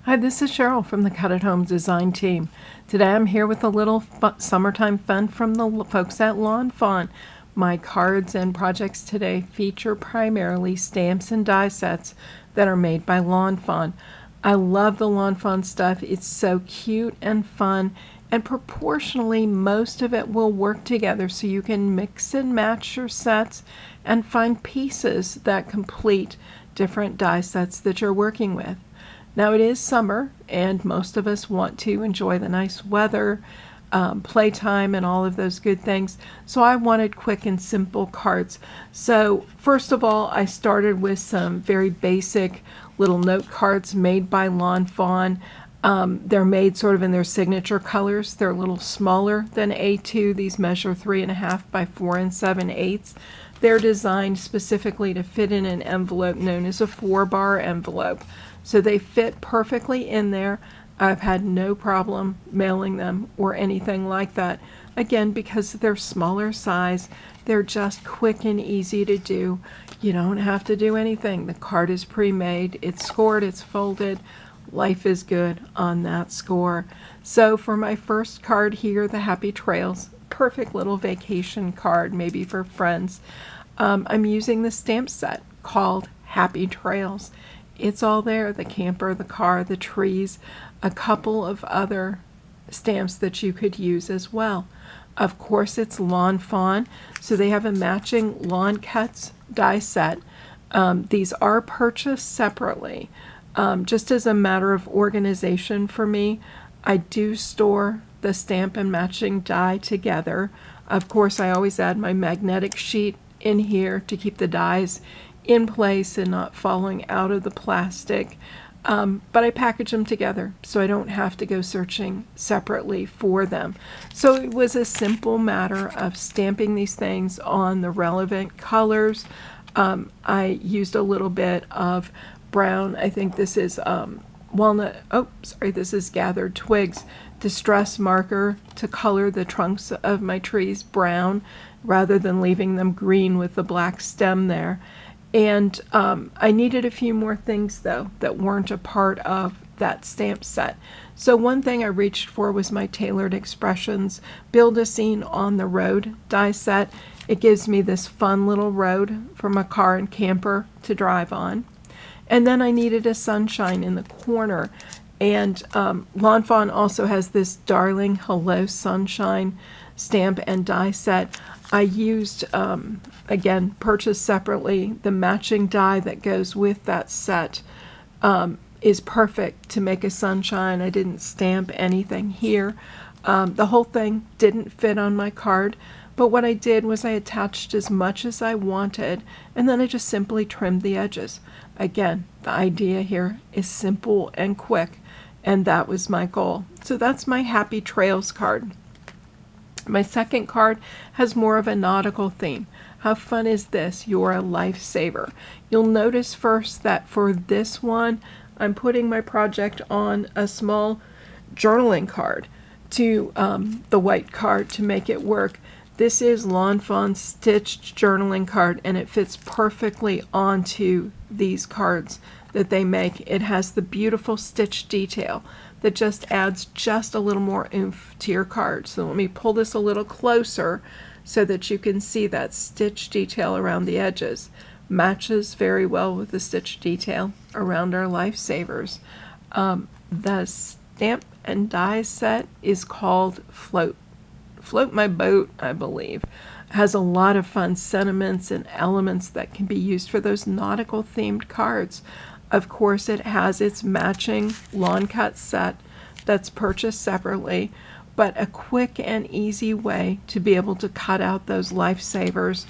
Hi, this is Cheryl from the Cut at Home design team. Today I'm here with a little summertime fun from the folks at Lawn Fawn. My cards and projects today feature primarily stamps and die sets that are made by Lawn Fawn. I love the Lawn Fawn stuff. It's so cute and fun, and proportionally most of it will work together, so you can mix and match your sets and find pieces that complete different die sets that you're working with. Now it is summer, and most of us want to enjoy the nice weather, playtime, and all of those good things. So I wanted quick and simple cards. So first of all, I started with some very basic little note cards made by Lawn Fawn. They're made sort of in their signature colors. They're a little smaller than A2. These measure 3.5 by 4 7/8. They're designed specifically to fit in an envelope known as a 4-bar envelope. So they fit perfectly in there. I've had no problem mailing them or anything like that. Again, because they're smaller size, they're just quick and easy to do. You don't have to do anything. The card is pre-made, it's scored, it's folded. Life is good on that score. So for my first card here, the Happy Trails, perfect little vacation card, maybe for friends. I'm using the stamp set called Happy Trails. It's all there, the camper, the car, the trees, a couple of other stamps that you could use as well. Of course, it's Lawn Fawn, so they have a matching Lawn Cuts die set. These are purchased separately. Just as a matter of organization for me, I do store the stamp and matching die together. Of course, I always add my magnetic sheet in here to keep the dies in place and not falling out of the plastic. But I package them together so I don't have to go searching separately for them. So it was a simple matter of stamping these things on the relevant colors. I used a little bit of brown, I think this is walnut, this is gathered twigs distress marker to color the trunks of my trees brown rather than leaving them green with the black stem there. And I needed a few more things though that weren't a part of that stamp set. So one thing I reached for was my Tailored Expressions Build a Scene on the Road die set. It gives me this fun little road for my car and camper to drive on. And then I needed a sunshine in the corner. And Lawn Fawn also has this Darling Hello Sunshine stamp and die set. I used, again, purchased separately, the matching die that goes with that set is perfect to make a sunshine. I didn't stamp anything here. The whole thing didn't fit on my card, but what I did was I attached as much as I wanted, and then I just simply trimmed the edges. Again, the idea here is simple and quick, and that was my goal. So that's my Happy Trails card. My second card has more of a nautical theme. How fun is this? You're a lifesaver. You'll notice first that for this one, I'm putting my project on a small journaling card to the white card to make it work. This is Lawn Fawn's stitched journaling card, and it fits perfectly onto these cards that they make. It has the beautiful stitch detail that just adds just a little more oomph to your card. So let me pull this a little closer so that you can see that stitch detail around the edges. Matches very well with the stitch detail around our lifesavers. The stamp and die set is called Float My Boat, I believe. It has a lot of fun sentiments and elements that can be used for those nautical themed cards. Of course, it has its matching lawn cut set that's purchased separately, but a quick and easy way to be able to cut out those lifesavers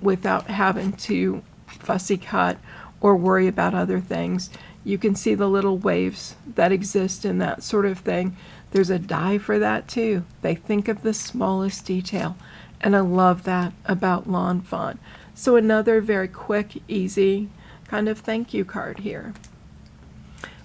without having to fussy cut or worry about other things. You can see the little waves that exist in that sort of thing. There's a die for that too. They think of the smallest detail, and I love that about Lawn Fawn. So another very quick, easy kind of thank you card here.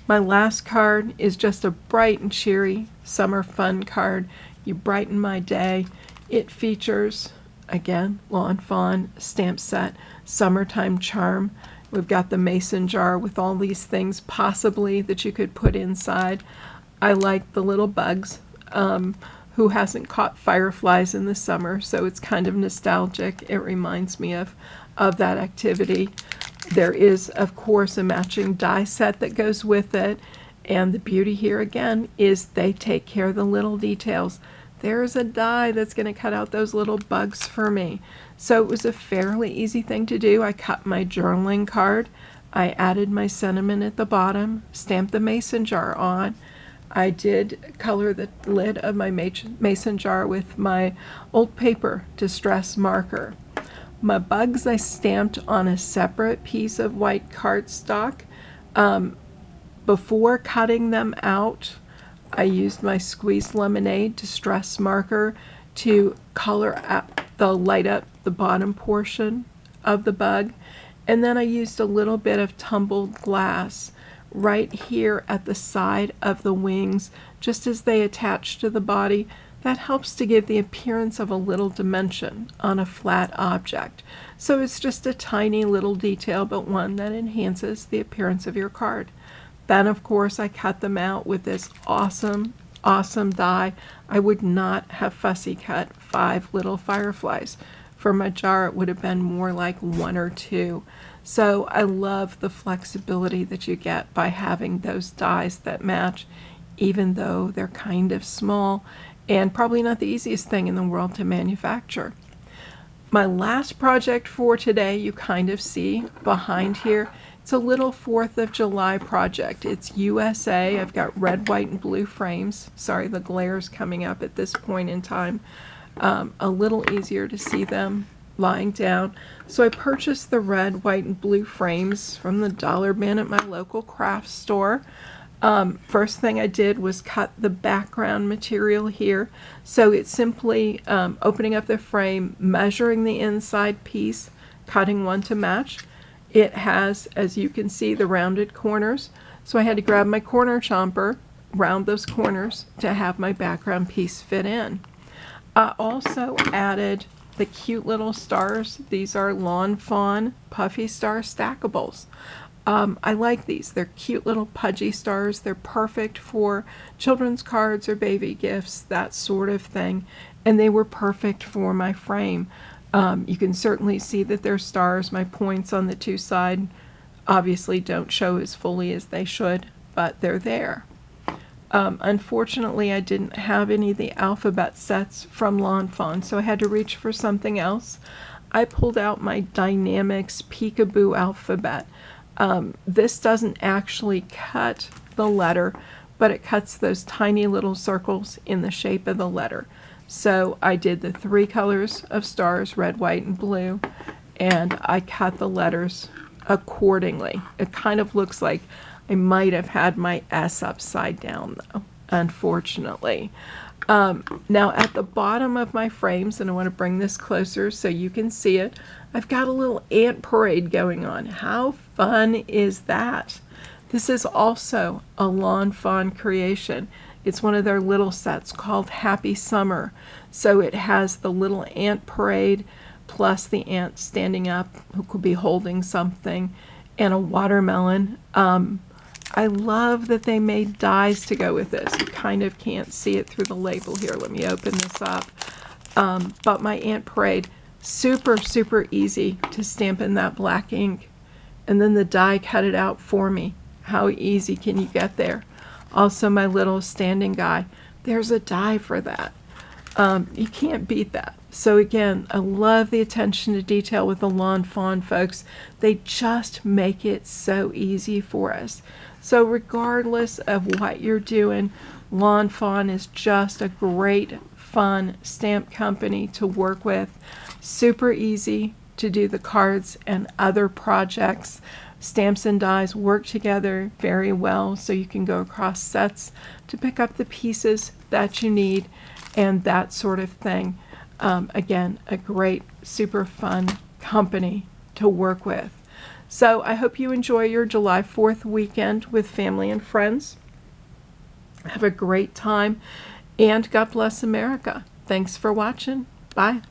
My last card is just a bright and cheery summer fun card. You brighten my day. It features, again, Lawn Fawn stamp set, Summertime Charm. We've got the mason jar with all these things possibly that you could put inside. I like the little bugs. Who hasn't caught fireflies in the summer, so it's kind of nostalgic. It reminds me of that activity. There is, of course, a matching die set that goes with it, and the beauty here again is they take care of the little details. There's a die that's going to cut out those little bugs for me. So it was a fairly easy thing to do. I cut my journaling card, I added my sentiment at the bottom, stamped the mason jar on. I did color the lid of my mason jar with my old paper distress marker. My bugs I stamped on a separate piece of white cardstock. Before cutting them out, I used my squeezed lemonade distress marker to color up light up the bottom portion of the bug. And then I used a little bit of tumbled glass right here at the side of the wings, just as they attach to the body. That helps to give the appearance of a little dimension on a flat object. So it's just a tiny little detail, but one that enhances the appearance of your card. Then, of course, I cut them out with this awesome die. I would not have fussy cut 5 little fireflies. For my jar, it would have been more like 1 or 2. So I love the flexibility that you get by having those dies that match, even though they're kind of small and probably not the easiest thing in the world to manufacture. My last project for today, you kind of see behind here. It's a little 4th of July project. It's USA. I've got red, white, and blue frames. Sorry, the glare's coming up at this point in time. A little easier to see them lying down. So I purchased the red, white, and blue frames from the dollar bin at my local craft store. First thing I did was cut the background material here. So it's simply opening up the frame, measuring the inside piece, cutting one to match. It has, as you can see, the rounded corners. So I had to grab my corner chomper, round those corners to have my background piece fit in. I also added the cute little stars. These are Lawn Fawn Puffy Star Stackables. I like these. They're cute little pudgy stars. They're perfect for children's cards or baby gifts, that sort of thing. And they were perfect for my frame. You can certainly see that they're stars. My points on the 2 sides obviously don't show as fully as they should, but they're there. Unfortunately, I didn't have any of the alphabet sets from Lawn Fawn, so I had to reach for something else. I pulled out my Dynamics Peekaboo alphabet. This doesn't actually cut the letter, but it cuts those tiny little circles in the shape of the letter. So I did the 3 colors of stars, red, white, and blue, and I cut the letters accordingly. It kind of looks like I might have had my S upside down, though, unfortunately. Now at the bottom of my frames, and I want to bring this closer so you can see it, I've got a little ant parade going on. How fun is that? This is also a Lawn Fawn creation. It's one of their little sets called Happy Summer. So it has the little ant parade plus the ant standing up who could be holding something and a watermelon. I love that they made dies to go with this. You kind of can't see it through the label here. Let me open this up. But my ant parade, super easy to stamp in that black ink. And then the die cut it out for me. How easy can you get there? Also my little standing guy. There's a die for that. You can't beat that. So again, I love the attention to detail with the Lawn Fawn folks. They just make it so easy for us. So regardless of what you're doing, Lawn Fawn is just a great, fun stamp company to work with. Super easy to do the cards and other projects. Stamps and dies work together very well, so you can go across sets to pick up the pieces that you need and that sort of thing. Again, a great, super fun company to work with. So I hope you enjoy your July 4th weekend with family and friends. Have a great time, and God bless America. Thanks for watching. Bye.